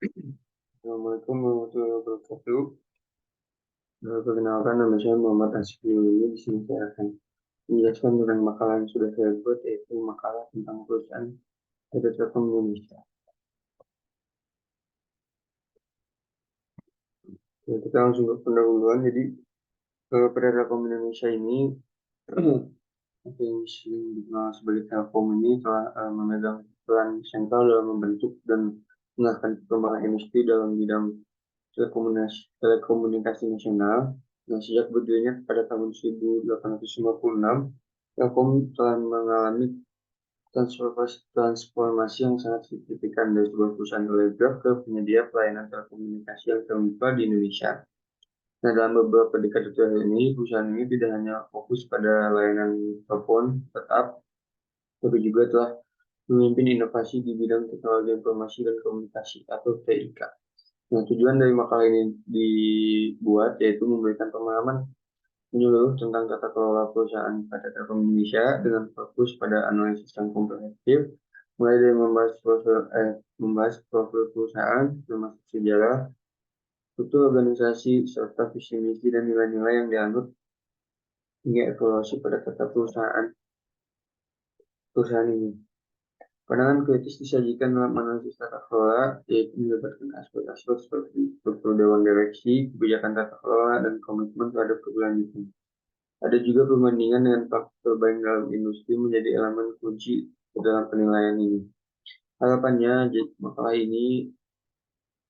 Assalamualaikum warahmatullahi wabarakatuh. Perkenalkan, nama saya Muhammad Asfiuddin. Di sini saya akan menjelaskan tentang makalah yang sudah saya buat, yaitu makalah tentang perusahaan PT Telkom Indonesia. Ya, kita langsung ke pendahuluan. Jadi, PT Telkom Indonesia ini yang dikenal sebagai Telkom ini telah memegang peran sentral dalam membentuk dan mengarahkan perkembangan industri dalam bidang telekomunikasi nasional. Nah, sejak berdirinya pada tahun 1856, Telkom telah mengalami transformasi yang sangat signifikan dari sebuah perusahaan telegraf ke penyedia pelayanan telekomunikasi yang terbuka di Indonesia. Nah, dalam beberapa dekade terakhir ini, perusahaan ini tidak hanya fokus pada layanan telepon tetap, tapi juga telah memimpin inovasi di bidang teknologi informasi dan komunikasi atau TIK. Nah, tujuan dari makalah ini dibuat yaitu memberikan pemahaman menyeluruh tentang tata kelola perusahaan pada Telkom Indonesia dengan fokus pada analisis yang komprehensif, mulai dari membahas profil perusahaan, termasuk sejarah, struktur organisasi, serta visi misi dan nilai-nilai yang dianggap hingga evaluasi pada tata perusahaan ini. Pandangan kritis disajikan dalam analisis tata kelola, yaitu melibatkan aspek-aspek seperti struktur dewan direksi, kebijakan tata kelola, dan komitmen terhadap keberlanjutan. Ada juga perbandingan dengan faktor baik dalam industri menjadi elemen kunci dalam penilaian ini. Harapannya, makalah ini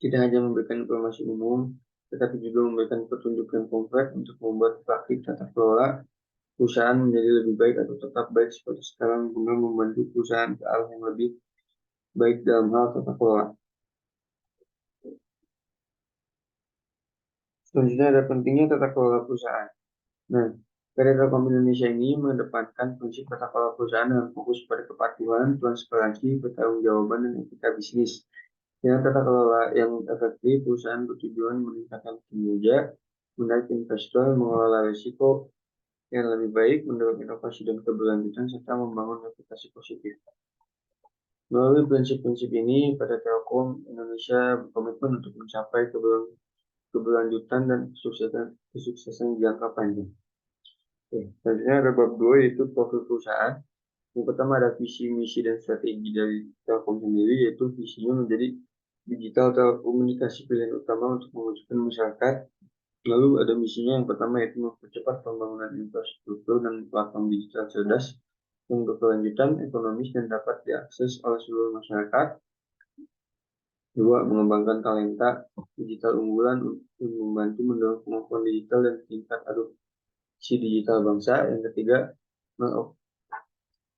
tidak hanya memberikan informasi umum, tetapi juga memberikan petunjuk yang konkret untuk membuat praktik tata kelola perusahaan menjadi lebih baik atau tetap baik seperti sekarang guna membantu perusahaan ke arah yang lebih baik dalam hal tata kelola. Selanjutnya ada pentingnya tata kelola perusahaan. Nah, PT Telkom Indonesia ini mengedepankan prinsip tata kelola perusahaan dengan fokus pada kepatuhan, transparansi, pertanggungjawaban, dan etika bisnis. Dengan tata kelola yang efektif, perusahaan bertujuan meningkatkan kinerja, menarik investor, mengelola risiko yang lebih baik, mendorong inovasi dan keberlanjutan, serta membangun reputasi positif. Melalui prinsip-prinsip ini, PT Telkom Indonesia berkomitmen untuk mencapai keberlanjutan dan kesuksesan jangka panjang. Oke, selanjutnya ada bab 2, yaitu profil perusahaan. Yang pertama ada visi, misi, dan strategi dari Telkom sendiri, yaitu visinya menjadi digital telekomunikasi pilihan utama untuk mewujudkan masyarakat. Lalu ada misinya yang pertama, yaitu mempercepat pembangunan infrastruktur dan platform digital cerdas yang berkelanjutan, ekonomis, dan dapat diakses oleh seluruh masyarakat. Dua, mengembangkan talenta digital unggulan untuk membantu mendorong kemampuan digital dan tingkat adopsi digital bangsa. Yang ketiga,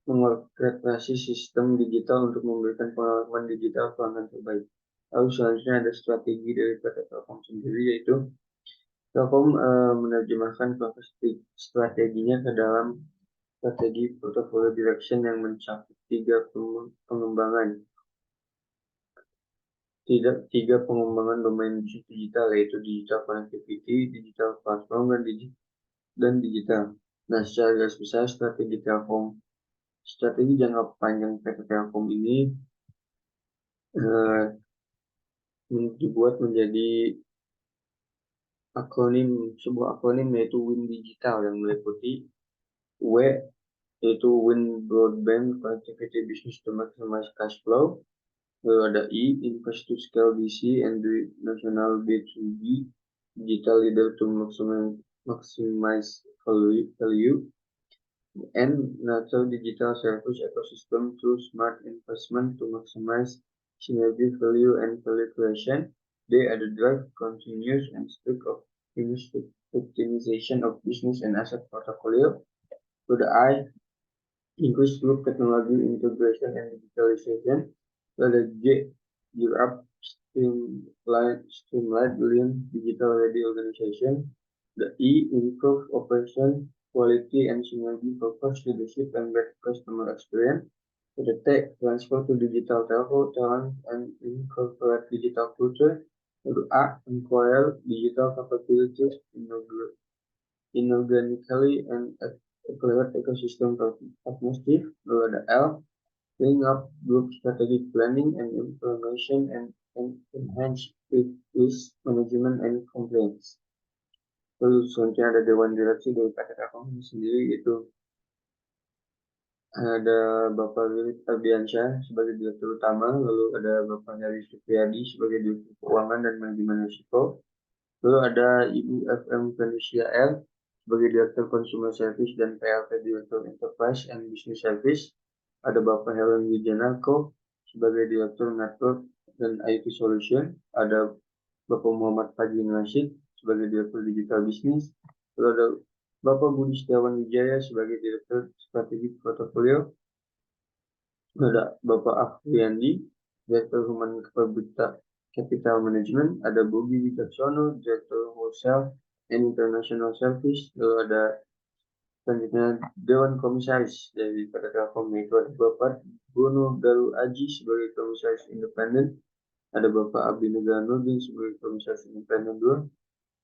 mengorkestrasi sistem digital untuk memberikan pengalaman digital pelanggan terbaik. Lalu selanjutnya ada strategi dari PT Telkom sendiri, yaitu Telkom menerjemahkan strateginya ke dalam strategi portfolio direction yang mencakup tiga pengembangan domain bisnis digital, yaitu digital connectivity, digital platform, dan digital. Nah, secara garis besar strategi jangka panjang PT Telkom ini dibuat menjadi sebuah akronim, yaitu WIN Digital, yang meliputi W yaitu Win Broadband Connectivity Business to Maximize Cash Flow. Lalu ada I, Invest to Scale DC and the National B2B Digital Leader to Maximize Value. N, Nurture Digital Service Ecosystem through Smart Investment to Maximize Synergy Value and Value Creation. D, ada Drive Continuous and Strict Optimization of Business and Asset Portfolio. To the I, increase group technology integration and digitalization. The J, gear up streamlined lean digital ready organization. The E, improve operation quality and synergy for cost leadership and better customer experience. The T, transfer to digital telco talent and incorporate digital culture. The A, acquire digital capabilities inorganically and accelerate ecosystem partnership. Lalu ada L, bring up group strategic planning and implementation and and enhance risk management and compliance. Terus selanjutnya ada Dewan Direksi dari PT Telkom sendiri, yaitu ada Bapak Wilit Ardiansyah sebagai Direktur Utama, lalu ada Bapak Heri Supriyadi sebagai Direktur Keuangan dan Manajemen Risiko, lalu ada Ibu FM Felicia L sebagai Direktur Consumer Service dan PLT Direktur Enterprise and Business Service, ada Bapak Helen Wijanarko sebagai Direktur Network dan IT Solution, ada Bapak Muhammad Haji Rashid sebagai Direktur Digital Business, lalu ada Bapak Budi Setiawan Wijaya sebagai Direktur Strategi Portofolio, ada Bapak Afriandi, Direktur Human Capital Management, ada Bobi Wicaksono, Direktur Wholesale and International Service, lalu ada selanjutnya Dewan Komisaris dari PT Telkom, yaitu ada Bapak Bono Daru Aji sebagai Komisaris Independen, ada Bapak Abdi Negara Nurdin sebagai Komisaris Independen 2,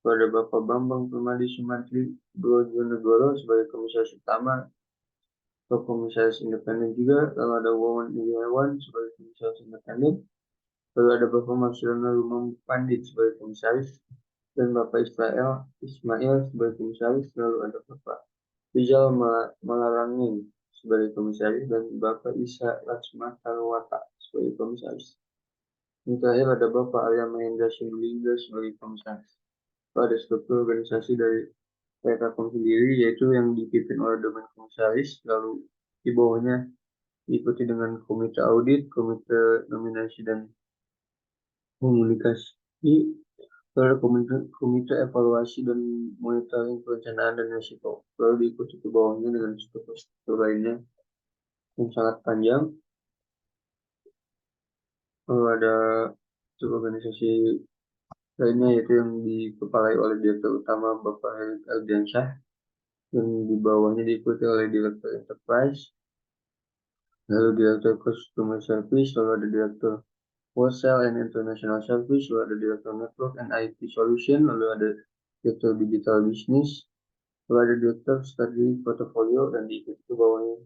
ada Bapak Bambang Permadi Sumantri Brojonegoro sebagai Komisaris Utama atau Komisaris Independen juga, lalu ada Wawan Iriawan sebagai Komisaris Independen, lalu ada Bapak Marsiono Rumam Pandit sebagai Komisaris, dan Bapak Ismail sebagai Komisaris, lalu ada Bapak Rizal Malarangin sebagai Komisaris, dan Bapak Isa Laksma Tarwata sebagai Komisaris. Yang terakhir ada Bapak Arya Mahendra Sinulinga sebagai Komisaris. Ada struktur organisasi dari PT Telkom sendiri, yaitu yang dipimpin oleh Dewan Komisaris, lalu di bawahnya diikuti dengan Komite Audit, Komite Nominasi dan Komunikasi, lalu komite Evaluasi dan Monitoring Perencanaan dan Risiko, lalu diikuti ke bawahnya dengan struktur lainnya yang sangat panjang. Lalu ada organisasi lainnya, yaitu yang dikepalai oleh Direktur Utama Bapak Heri Ardiansyah, dan di bawahnya diikuti oleh Direktur Enterprise, lalu Direktur Customer Service, lalu ada Direktur Wholesale and International Service, lalu ada Direktur Network and IT Solution, lalu ada Direktur Digital Business, lalu ada Direktur Strategi Portofolio, dan diikuti ke bawahnya.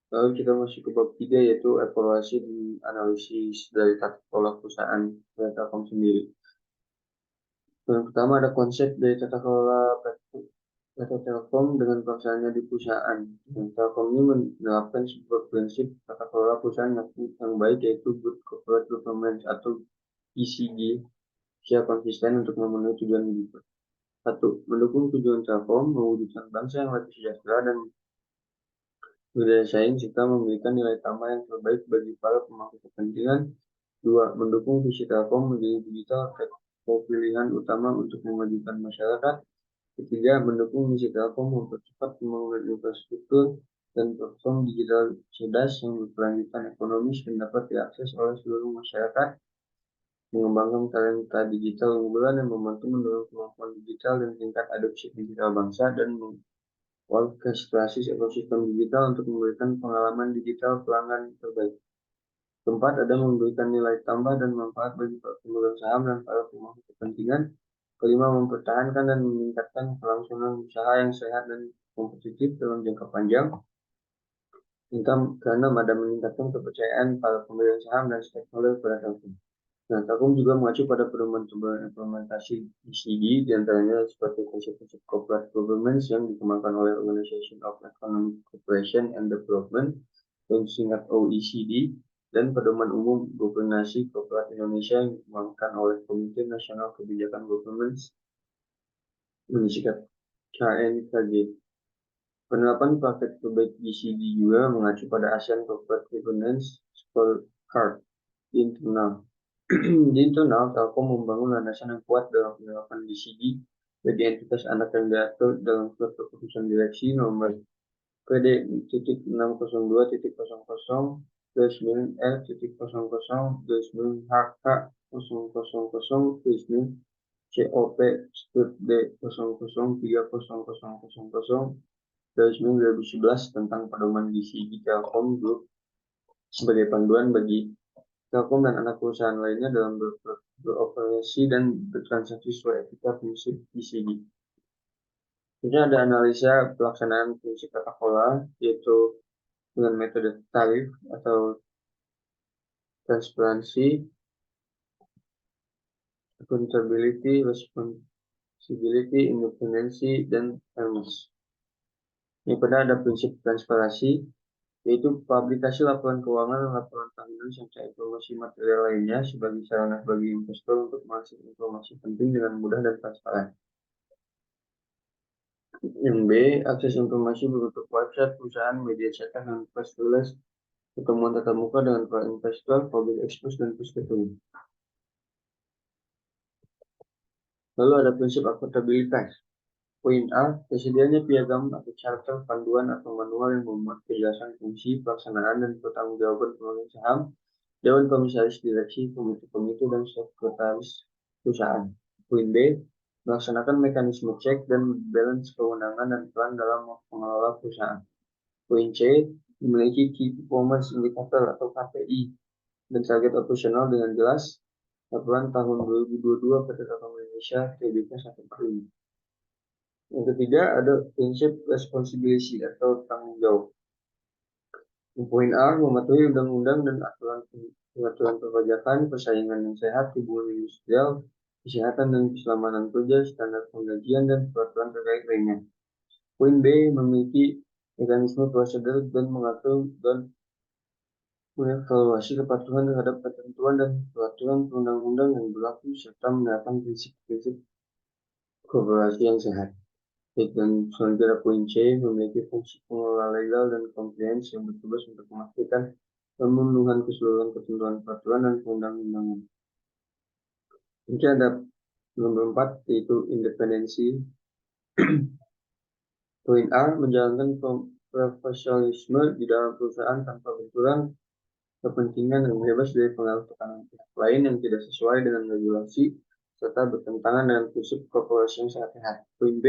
Lalu kita masuk ke bab 3, yaitu evaluasi dan analisis dari tata kelola perusahaan PT Telkom sendiri. Yang pertama ada konsep dari tata kelola PT Telkom dengan pelaksanaannya di perusahaan. Telkom ini menerapkan sebuah prinsip tata kelola perusahaan yang baik, yaitu Good Corporate Governance atau ECG, secara konsisten untuk memenuhi tujuan berikut. 1. Mendukung tujuan Telkom, mewujudkan bangsa yang lebih sejahtera dan berdaya saing, serta memberikan nilai tambah yang terbaik bagi para pemangku kepentingan. 2. Mendukung visi Telkom menjadi digital pilihan utama untuk memajukan masyarakat. 3. Mendukung misi Telkom mempercepat pembangunan infrastruktur dan platform digital cerdas yang berkelanjutan ekonomis dan dapat diakses oleh seluruh masyarakat. Mengembangkan talenta digital unggulan yang membantu mendorong kemampuan digital dan tingkat adopsi digital bangsa, dan orkestrasi ekosistem digital untuk memberikan pengalaman digital pelanggan terbaik. 4. Ada memberikan nilai tambah dan manfaat bagi para pemegang saham dan para pemangku kepentingan. 5. Mempertahankan dan meningkatkan kelangsungan usaha yang sehat dan kompetitif dalam jangka panjang. 6. Ada meningkatkan kepercayaan para pemegang saham dan stakeholder pada Telkom. Nah, Telkom juga mengacu pada pedoman implementasi ECG, diantaranya seperti konsep-konsep corporate governance yang dikembangkan oleh Organization of Economic Cooperation and Development, yang disingkat OECD, dan pedoman umum governasi korporat Indonesia yang dikembangkan oleh Komite Nasional Kebijakan Governance, yang disingkat KNKG. Penerapan praktek terbaik ECG juga mengacu pada ASEAN Corporate Governance Scorecard di internal. Di internal, Telkom membangun landasan yang kuat dalam penerapan ECG bagi entitas anak yang diatur dalam surat keputusan direksi nomor PD-COP-9L-00-HK-00-30000-COP/2011 tentang pedoman ECG Telkom Group sebagai panduan bagi Telkom dan anak perusahaan lainnya dalam beroperasi dan bertransaksi sesuai etika prinsip ECG. Kemudian ada analisa pelaksanaan prinsip tata kelola, yaitu dengan metode tarif atau transparansi, accountability, responsibility, independensi, dan fairness. Yang pada ada prinsip transparansi, yaitu publikasi laporan keuangan dan laporan tahunan serta informasi material lainnya sebagai sarana bagi investor untuk mengakses informasi penting dengan mudah dan transparan. Yang B, akses informasi berbentuk website perusahaan, media cetak, dan press release, pertemuan tatap muka dengan para investor, public expose, dan press release. Lalu ada prinsip akuntabilitas. Poin A, tersedianya piagam atau charter, panduan, atau manual yang memuat kejelasan fungsi, pelaksanaan, dan pertanggungjawaban pemegang saham, Dewan Komisaris Direksi, Komite-komite, dan Sekretaris Perusahaan. Poin B, melaksanakan mekanisme cek dan balance kewenangan dan peran dalam mengelola perusahaan. Poin C, memiliki Key Performance Indicator atau KPI dan target operasional dengan jelas. Laporan tahun 2022 PT Telkom Indonesia TBK 145. Yang ketiga ada prinsip responsibility atau tanggung jawab. Poin A, mematuhi undang-undang dan peraturan perpajakan, persaingan yang sehat, hubungan industrial, kesehatan dan keselamatan kerja, standar penggajian, dan peraturan terkait lainnya. Poin B, memiliki mekanisme prosedur dan mengatur dan mengevaluasi kepatuhan terhadap ketentuan dan peraturan perundang-undang yang berlaku serta menerapkan prinsip-prinsip korporasi yang sehat. Dan selanjutnya poin C, memiliki fungsi pengelola legal dan compliance yang bertugas untuk memastikan pemenuhan keseluruhan ketentuan peraturan dan perundang-undangan. Mungkin ada nomor 4, yaitu independensi. Poin A, menjalankan profesionalisme di dalam perusahaan tanpa benturan kepentingan yang bebas dari pengaruh tekanan pihak lain yang tidak sesuai dengan regulasi serta bertentangan dengan prinsip korporasi yang sehat. Poin B,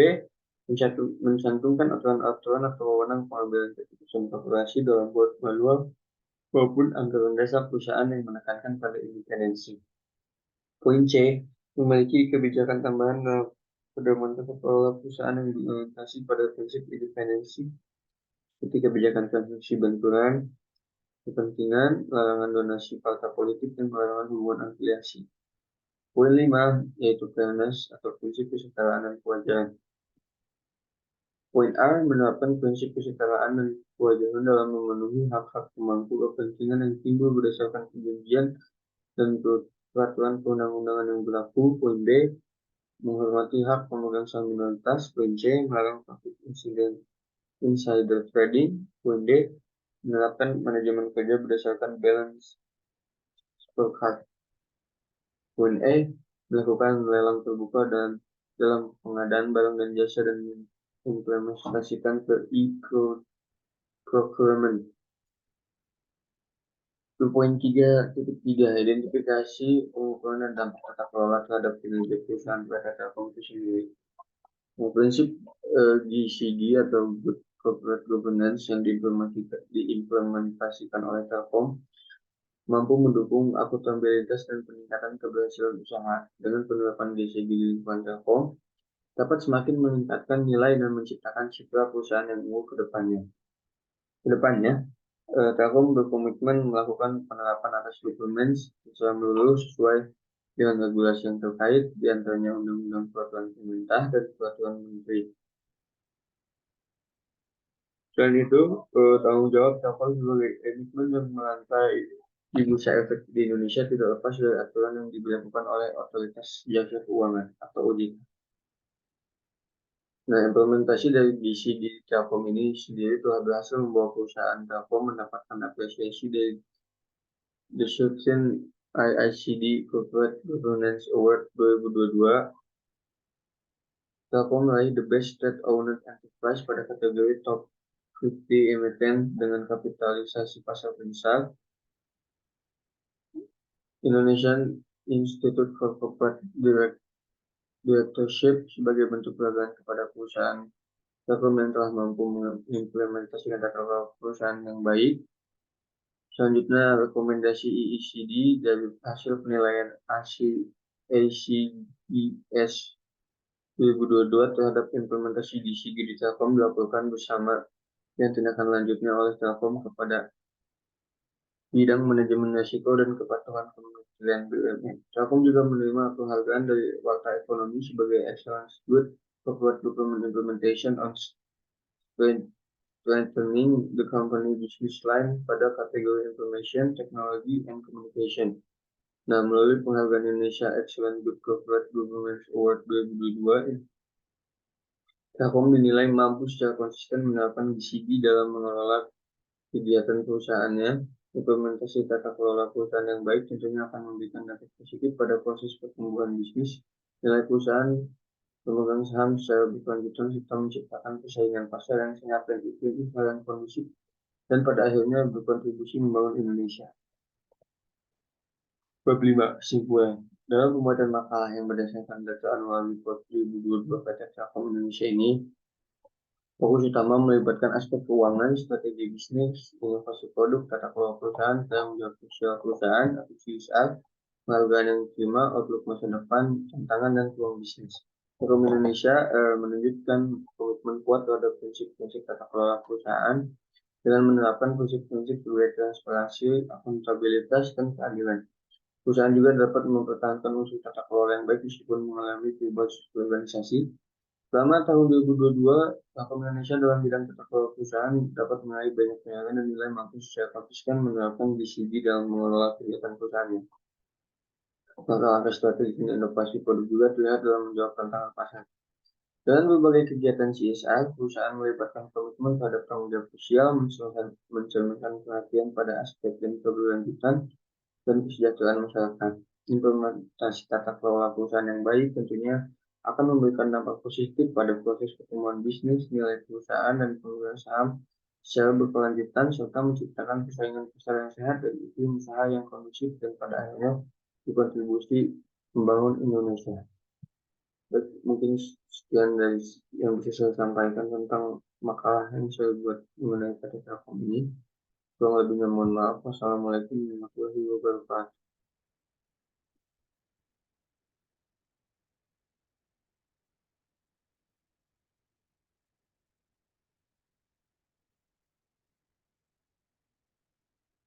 mencantumkan aturan-aturan atau wewenang pengambilan keputusan korporasi dalam board manual maupun anggaran dasar perusahaan yang menekankan pada independensi. Poin C, memiliki kebijakan tambahan dalam pedoman tata kelola perusahaan yang diorientasi pada prinsip independensi seperti kebijakan transaksi benturan kepentingan, larangan donasi partai politik, dan larangan hubungan afiliasi. Poin 5, yaitu fairness atau prinsip kesetaraan dan kewajaran. Poin A, menerapkan prinsip kesetaraan dan kewajaran dalam memenuhi hak-hak pemangku kepentingan yang timbul berdasarkan perjanjian dan peraturan perundang-undangan yang berlaku. Poin B, menghormati hak pemegang saham minoritas. Poin C, melarang praktik insider trading. Poin D, menerapkan manajemen kerja berdasarkan balance scorecard. Poin E, melakukan lelang terbuka dan dalam pengadaan barang dan jasa dan mengimplementasikan ke e-procurement. Poin 3.3, identifikasi pengukuran dan dampak tata kelola terhadap kinerja perusahaan PT Telkom itu sendiri. Prinsip GCG atau Good Corporate Governance yang diimplementasikan oleh Telkom mampu mendukung akuntabilitas dan peningkatan keberhasilan usaha. Dengan penerapan GCG di lingkungan Telkom dapat semakin meningkatkan nilai dan menciptakan citra perusahaan yang unggul ke depannya. Telkom berkomitmen melakukan penerapan atas governance secara menyeluruh sesuai dengan regulasi yang terkait, di antaranya Undang-Undang Peraturan Pemerintah dan Peraturan Menteri. Selain itu, tanggung jawab Telkom sebagai emiten yang melantai di bursa efek di Indonesia tidak lepas dari aturan yang diberlakukan oleh Otoritas Jasa Keuangan atau OJK. Nah, implementasi dari GCG Telkom ini sendiri telah berhasil membawa perusahaan Telkom mendapatkan apresiasi dari The Certain IICD Corporate Governance Award 2022. Telkom meraih The Best State-Owned Enterprise pada kategori Top 50 Emiten dengan kapitalisasi pasar terbesar. Indonesian Institute for Corporate Directorship sebagai bentuk penghargaan kepada perusahaan Telkom yang telah mampu mengimplementasikan tata kelola perusahaan yang baik. Selanjutnya, rekomendasi IICD dari hasil penilaian ACGS 2022 terhadap implementasi GCG di Telkom dilakukan bersama dan tindakan lanjutnya oleh Telkom kepada bidang manajemen risiko dan kepatuhan Kementerian BUMN. Telkom juga menerima penghargaan dari Warta Ekonomi sebagai Excellence Good Corporate Government Implementation on Strengthening the Company Business Line pada kategori Information, Technology, and Communication. Nah, melalui penghargaan Indonesia Excellent Good Corporate Governance Award 2022, Telkom dinilai mampu secara konsisten menerapkan BCG dalam mengelola kegiatan perusahaannya. Implementasi tata kelola perusahaan yang baik tentunya akan memberikan dampak positif pada proses pertumbuhan bisnis, nilai perusahaan, pemegang saham secara berkelanjutan, serta menciptakan persaingan pasar yang sehat dan iklim yang kondusif, dan pada akhirnya berkontribusi membangun Indonesia. Bab 5. Kesimpulan. Dalam pembuatan makalah yang berdasarkan data Annual Report 2022 PT Telkom Indonesia ini, fokus utama melibatkan aspek keuangan, strategi bisnis, inovasi produk, tata kelola perusahaan, tanggung jawab sosial perusahaan, atau CSR, penghargaan yang diterima, outlook masa depan, tantangan, dan peluang bisnis. Telkom Indonesia menunjukkan komitmen kuat terhadap prinsip-prinsip tata kelola perusahaan dengan menerapkan prinsip-prinsip sebagai transparansi, akuntabilitas, dan keadilan. Perusahaan juga dapat mempertahankan unsur tata kelola yang baik meskipun mengalami perubahan struktur organisasi. Selama tahun 2022, Telkom Indonesia dalam bidang tata kelola perusahaan dapat meraih banyak penghargaan dan nilai mampu secara konsisten menerapkan BCG dalam mengelola kegiatan perusahaannya. Langkah-langkah strategi dan inovasi produk juga terlihat dalam menjawab tantangan pasar. Dengan berbagai kegiatan CSR, perusahaan melibatkan komitmen terhadap tanggung jawab sosial, mencerminkan perhatian pada aspek dan keberlanjutan, dan kesejahteraan masyarakat. Implementasi tata kelola perusahaan yang baik tentunya akan memberikan dampak positif pada proses pertumbuhan bisnis, nilai perusahaan, dan pemegang saham secara berkelanjutan, serta menciptakan persaingan pasar yang sehat dan iklim usaha yang kondusif, dan pada akhirnya berkontribusi membangun Indonesia. Mungkin sekian dari yang bisa saya sampaikan tentang makalah yang saya buat mengenai PT Telkom ini. Kurang lebihnya mohon maaf. Wassalamualaikum warahmatullahi wabarakatuh.